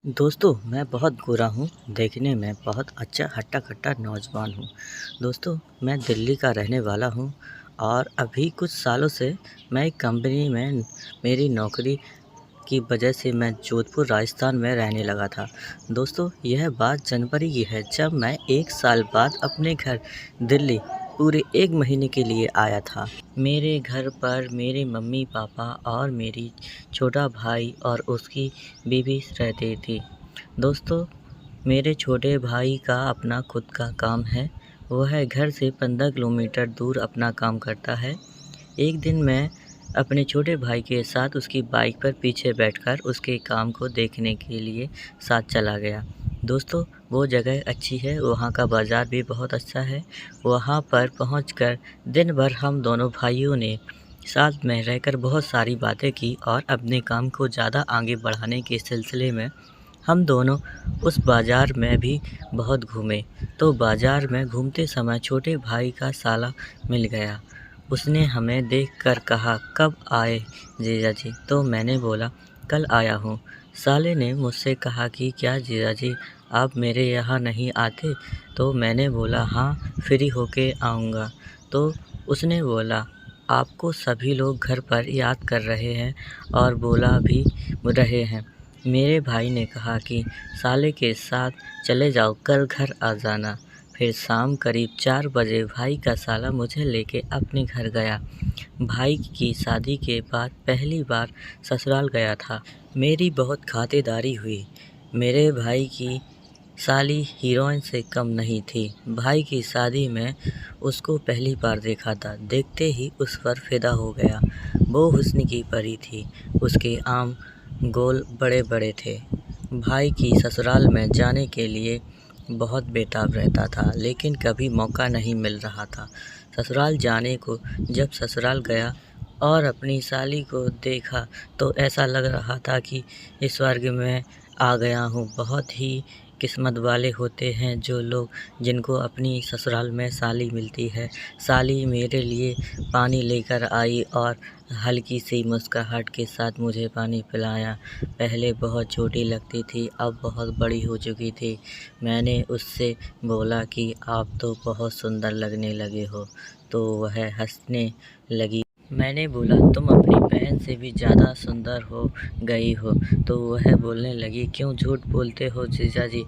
दोस्तों, मैं बहुत गोरा हूँ, देखने में बहुत अच्छा हट्टा-कट्टा नौजवान हूँ। दोस्तों, मैं दिल्ली का रहने वाला हूँ और अभी कुछ सालों से मैं एक कंपनी में मेरी नौकरी की वजह से मैं जोधपुर राजस्थान में रहने लगा था। दोस्तों, यह बात जनवरी की है जब मैं 1 साल बाद अपने घर दिल्ली पूरे 1 महीने के लिए आया था। मेरे घर पर मेरे मम्मी-पापा और मेरी छोटा भाई और उसकी बीवी रहती थी। दोस्तों, मेरे छोटे भाई का अपना खुद का काम है। वह घर से 15 किलोमीटर दूर अपना काम करता है। एक दिन मैं अपने छोटे भाई के साथ उसकी बाइक पर पीछे बैठकर उसके काम को देखने के लिए साथ चला गया। दोस्तों, वो जगह अच्छी है, वहाँ का बाज़ार भी बहुत अच्छा है। वहाँ पर पहुँचकर दिन भर हम दोनों भाइयों ने साथ में रहकर बहुत सारी बातें की और अपने काम को ज़्यादा आगे बढ़ाने के सिलसिले में हम दोनों उस बाज़ार में भी बहुत घूमे। तो बाज़ार में घूमते समय छोटे भाई का साला मिल गया। उसने हमें देखकर कहा, "कब आए जीजा जी?" तो मैंने बोला, "कल आया हूँ।" साले ने मुझसे कहा कि, "क्या जीजा जी आप मेरे यहाँ नहीं आते?" तो मैंने बोला, "हाँ, फ्री होके आऊँगा।" तो उसने बोला, "आपको सभी लोग घर पर याद कर रहे हैं और बुला भी रहे हैं।" मेरे भाई ने कहा कि साले के साथ चले जाओ, कल घर आ जाना। फिर शाम करीब 4 बजे भाई का साला मुझे लेके अपने घर गया। भाई की शादी के बाद पहली बार ससुराल गया था। मेरी बहुत खातिरदारी हुई। मेरे भाई की साली हीरोइन से कम नहीं थी। भाई की शादी में उसको पहली बार देखा था। देखते ही उस पर फ़िदा हो गया। वो हुस्न की परी थी। उसके आँख गोल बड़े-बड़े थे। भाई की ससुराल में जाने के लिए बहुत बेताब रहता था, लेकिन कभी मौका नहीं मिल रहा था। ससुराल जाने को जब ससुराल गया और अपनी साली को देखा तो ऐसा लग रहा था कि इस स्वर्ग में आ गया हूँ। बहुत ही किस्मत वाले होते हैं जो लोग जिनको अपनी ससुराल में साली मिलती है। साली मेरे लिए पानी लेकर आई और हल्की सी मुस्कुराहट के साथ मुझे पानी पिलाया। पहले बहुत छोटी लगती थी, अब बहुत बड़ी हो चुकी थी। मैंने उससे बोला कि आप तो बहुत सुंदर लगने लगे हो, तो वह हंसने लगी। मैंने बोला, तुम अपनी बहन से भी ज़्यादा सुंदर हो गई हो। तो वह बोलने लगी, क्यों झूठ बोलते हो जीजा जी?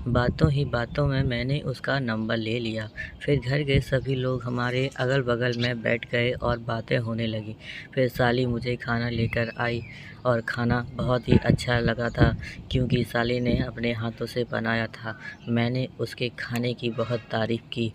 बातों ही बातों में मैंने उसका नंबर ले लिया। फिर घर के सभी लोग हमारे अगल बगल में बैठ गए और बातें होने लगी। फिर साली मुझे खाना लेकर आई और खाना बहुत ही अच्छा लगा था क्योंकि साली ने अपने हाथों से बनाया था। मैंने उसके खाने की बहुत तारीफ़ की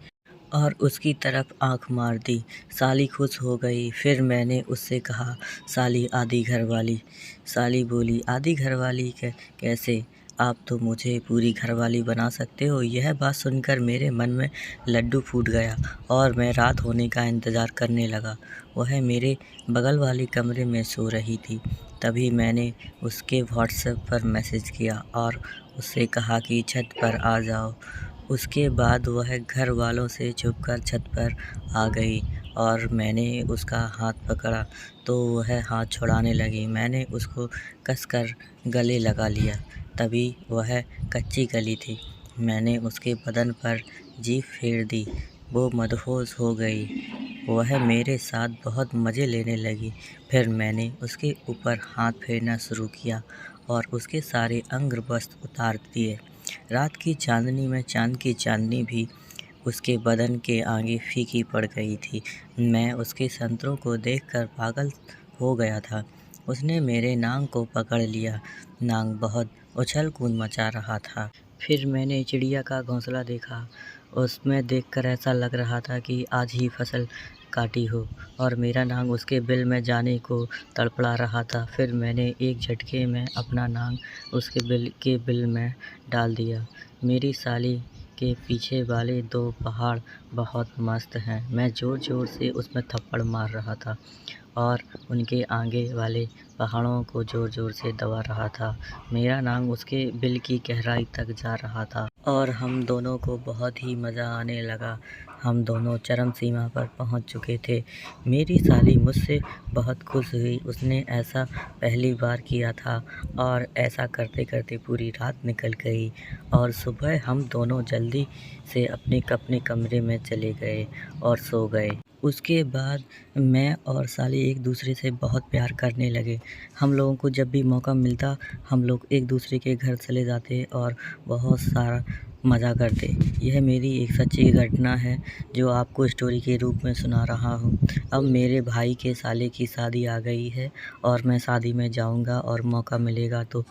और उसकी तरफ आँख मार दी। साली खुश हो गई। फिर मैंने उससे कहा, साली आधी घरवाली। साली बोली, आधी घरवाली कैसे? आप तो मुझे पूरी घरवाली बना सकते हो। यह बात सुनकर मेरे मन में लड्डू फूट गया और मैं रात होने का इंतज़ार करने लगा। वह मेरे बगल वाले कमरे में सो रही थी। तभी मैंने उसके व्हाट्सएप पर मैसेज किया और उससे कहा कि छत पर आ जाओ। उसके बाद वह घर वालों से छुपकर छत पर आ गई और मैंने उसका हाथ पकड़ा तो वह हाथ छुड़ाने लगी। मैंने उसको कसकर गले लगा लिया। तभी वह कच्ची गली थी। मैंने उसके बदन पर जीभ फेर दी। वो मदहोश हो गई। वह मेरे साथ बहुत मज़े लेने लगी। फिर मैंने उसके ऊपर हाथ फेरना शुरू किया और उसके सारे अंग वस्त्र उतार दिए। रात की चाँदनी में चाँद की चाँदनी भी उसके बदन के आगे फीकी पड़ गई थी। मैं उसके संतरों को देखकर पागल हो गया था। उसने मेरे नाक को पकड़ लिया। नाक बहुत उछल-कूद मचा रहा था। फिर मैंने चिड़िया का घोंसला देखा। उसमें देखकर ऐसा लग रहा था कि आज ही फसल काटी हो और मेरा नाक उसके बिल में जाने को तड़पड़ा रहा था। फिर मैंने एक झटके में अपना नाक उसके बिल में डाल दिया। मेरी साली के पीछे वाले 2 पहाड़ बहुत मस्त हैं। मैं ज़ोर-ज़ोर से उसमें थप्पड़ मार रहा था और उनके आगे वाले पहाड़ों को ज़ोर-ज़ोर से दबा रहा था। मेरा नाक उसके बिल की गहराई तक जा रहा था और हम दोनों को बहुत ही मज़ा आने लगा। हम दोनों चरम सीमा पर पहुंच चुके थे। मेरी साली मुझसे बहुत खुश हुई, उसने ऐसा पहली बार किया था और ऐसा करते करते पूरी रात निकल गई और सुबह हम दोनों जल्दी से अपने कमरे में चले गए और सो गए। उसके बाद मैं और साली एक दूसरे से बहुत प्यार करने लगे। हम लोगों को जब भी मौका मिलता हम लोग एक दूसरे के घर चले जाते और बहुत सारा मज़ा करते। यह मेरी एक सच्ची घटना है जो आपको स्टोरी के रूप में सुना रहा हूँ। अब मेरे भाई के साले की शादी आ गई है और मैं शादी में जाऊँगा और मौका मिलेगा तो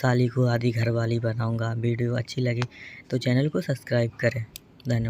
साली को आधी घरवाली बनाऊँगा। वीडियो अच्छी लगे तो चैनल को सब्सक्राइब करें। धन्यवाद।